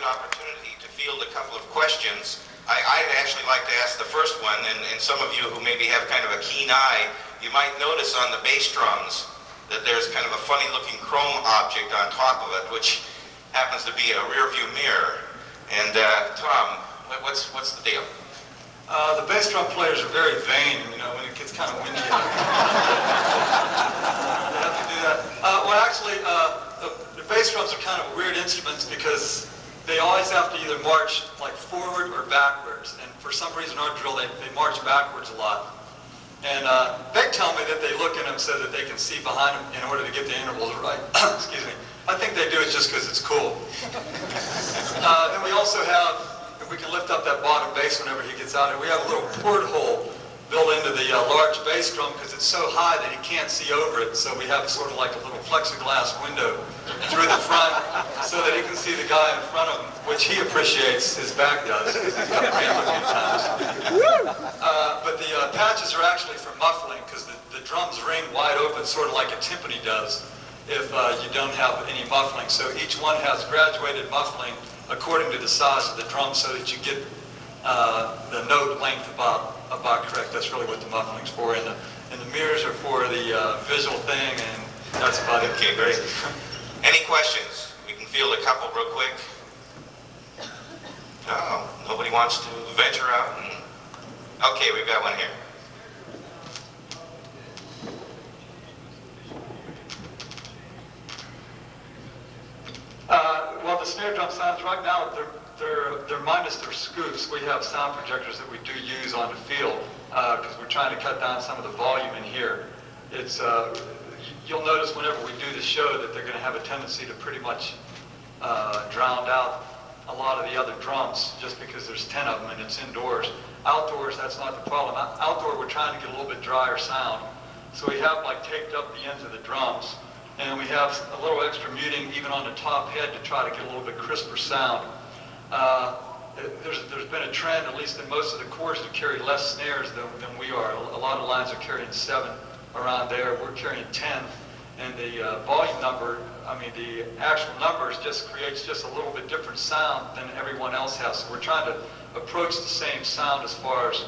good opportunity to field a couple of questions. I'd actually like to ask the first one, and some of you who maybe have kind of a keen eye, you might notice on the bass drums that there's kind of a funny looking chrome object on top of it, which happens to be a rear view mirror. And Tom, what's the deal? The bass drum players are very vain, you know, when it gets kind of windy out. They have to do that. Well, actually, the bass drums are kind of weird instruments because they always have to either march like forward or backwards. And for some reason, our drill, they march backwards a lot. And they tell me that they look in them so that they can see behind them in order to get the intervals right. Excuse me. I think they do it just because it's cool. Then we also have, if we can lift up that bottom bass whenever he gets out, and we have a little porthole built into the large bass drum because it's so high that he can't see over it. So we have sort of like a little plexiglass window through the front so that he can see the guy in front of him, which he appreciates, his back does, because he's got rammed a few times. But the patches are actually for muffling because the drums ring wide open, sort of like a timpani does, if you don't have any muffling. So each one has graduated muffling according to the size of the drum so that you get the note length about correct. That's really what the muffling's for. And the mirrors are for the visual thing, and that's about it. Okay, great. Any questions? We can field a couple real quick. No, nobody wants to venture out. Okay, we've got one here. Well, the snare drum sounds right now, they're minus their scoops. We have sound projectors that we do use on the field because we're trying to cut down some of the volume in here. It's you'll notice whenever we do the show that they're going to have a tendency to pretty much drown out a lot of the other drums just because there's 10 of them and it's indoors. Outdoors, that's not the problem. Outdoor, we're trying to get a little bit drier sound. So we have like taped up the ends of the drums. And we have a little extra muting even on the top head to try to get a little bit crisper sound. There's been a trend, at least in most of the corps, to carry less snares than we are. A lot of lines are carrying 7 around there. We're carrying 10. And the volume number, I mean the actual numbers just creates just a little bit different sound than everyone else has. So we're trying to approach the same sound as far as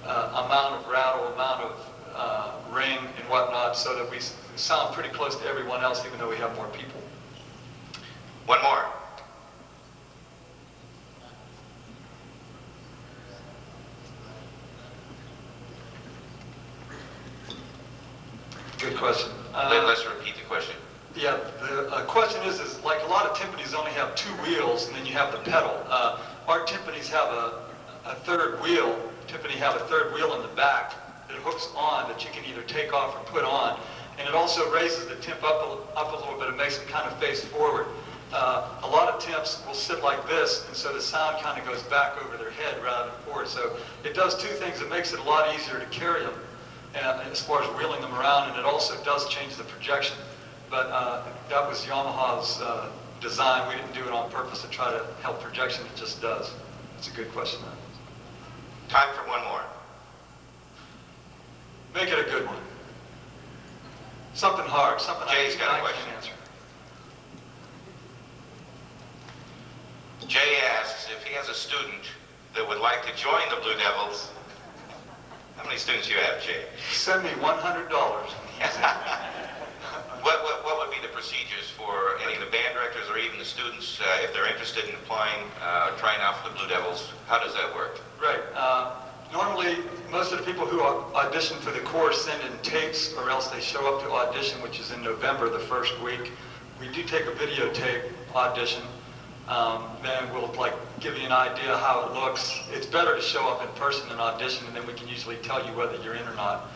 amount of rattle, amount of ring and whatnot, so that we sound pretty close to everyone else, even though we have more people. One more. Good question. Let's repeat the question. Yeah, the question is like a lot of timpanis only have 2 wheels, and then you have the pedal. Our timpanis have a third wheel. Timpani have a third wheel in the back that hooks on that you can either take off or put on. And it also raises the temp up a little bit. It makes it kind of face forward. A lot of temps will sit like this, and so the sound kind of goes back over their head rather than forward. So it does 2 things. It makes it a lot easier to carry them as far as wheeling them around, and it also does change the projection. But that was Yamaha's design. We didn't do it on purpose to try to help projection. It just does. It's a good question, though. Time for one more. Make it a good one. Something hard, something Jay's got a I question. can answer. Jay asks if he has a student that would like to join the Blue Devils. How many students you have, Jay? Send me $100. What would be the procedures for any of the band directors or even the students if they're interested in applying, trying out for the Blue Devils? How does that work? Right. Normally, most of the people who audition for the corps send in tapes, or else they show up to audition, which is in November, the first week. We do take a videotape audition. Then we'll give you an idea how it looks. It's better to show up in person and audition, and then we can usually tell you whether you're in or not.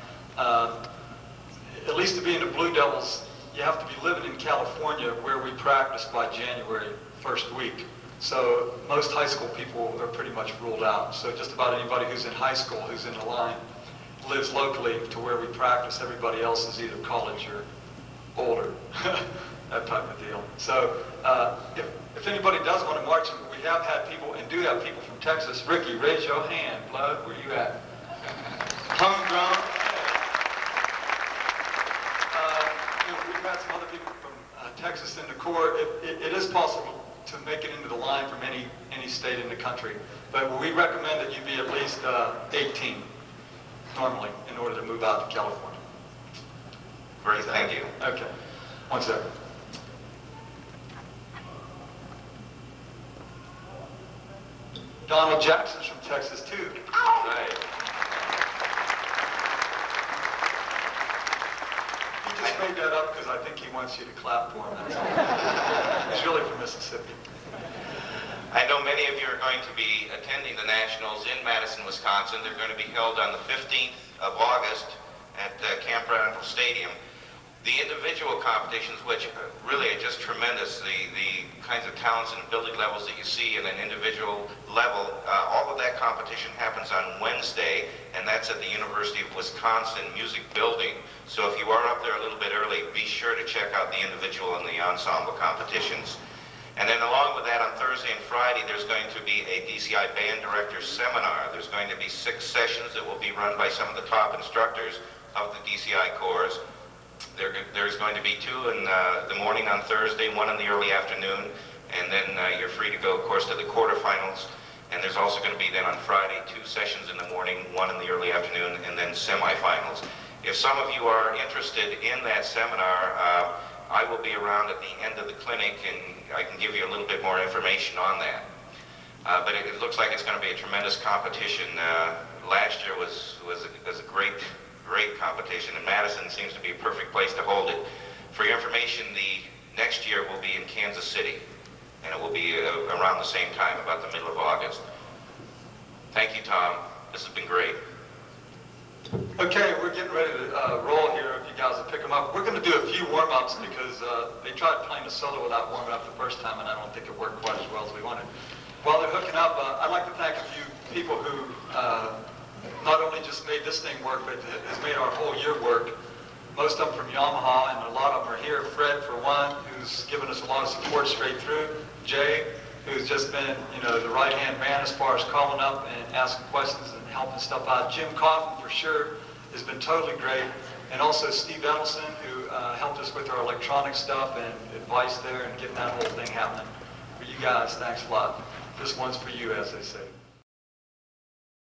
At least to be in the Blue Devils, you have to be living in California, where we practice by January, first week. So most high school people are pretty much ruled out. So just about anybody who's in high school, who's in the line, lives locally to where we practice. Everybody else is either college or older, that type of deal. So if anybody does want to march, we have had people, and do have people from Texas. Ricky, raise your hand. Blood, where you at? Homegrown. We've had some other people from Texas in the corps. It is possible to make it into the line from any state in the country. But we recommend that you be at least 18 normally in order to move out to California. Great, thank you. Okay, one second. Donald Jackson's from Texas too. Right. He just made that up because I think he wants you to clap for him. That's all. He's really from Mississippi. I know many of you are going to be attending the Nationals in Madison, Wisconsin. They're going to be held on the 15th of August at Camp Randall Stadium. The individual competitions, which really are just tremendous, the kinds of talents and ability levels that you see in an individual level, all of that competition happens on Wednesday, and that's at the University of Wisconsin Music Building. So if you are up there a little bit early, be sure to check out the individual and the ensemble competitions. And then along with that, on Thursday and Friday, there's going to be a DCI Band Directors Seminar. There's going to be 6 sessions that will be run by some of the top instructors of the DCI corps. There's going to be 2 in the morning on Thursday, 1 in the early afternoon, and then you're free to go, of course, to the quarterfinals. And there's also going to be then on Friday 2 sessions in the morning, 1 in the early afternoon, and then semifinals. If some of you are interested in that seminar, I will be around at the end of the clinic, and I can give you a little bit more information on that. But it looks like it's going to be a tremendous competition. Last year was a great competition, and Madison seems to be a perfect place to hold it. For your information, the next year will be in Kansas City, and it will be around the same time, about the middle of August. Thank you, Tom. This has been great. Okay, we're getting ready to roll here. If you guys will pick them up, we're going to do a few warm-ups because they tried playing the solo without warming up the first time, and I don't think it worked quite as well as we wanted. While they're hooking up, I'd like to thank a few people who not only just made this thing work, but has made our whole year work. Most of them from Yamaha, and a lot of them are here. Fred, for one, who's given us a lot of support straight through. Jay, who's just been, the right-hand man as far as calling up and asking questions and helping stuff out. Jim Coffin, for sure, has been totally great. And also Steve Edelson, who helped us with our electronic stuff and advice there and getting that whole thing happening. For you guys, thanks a lot. This one's for you, as they say.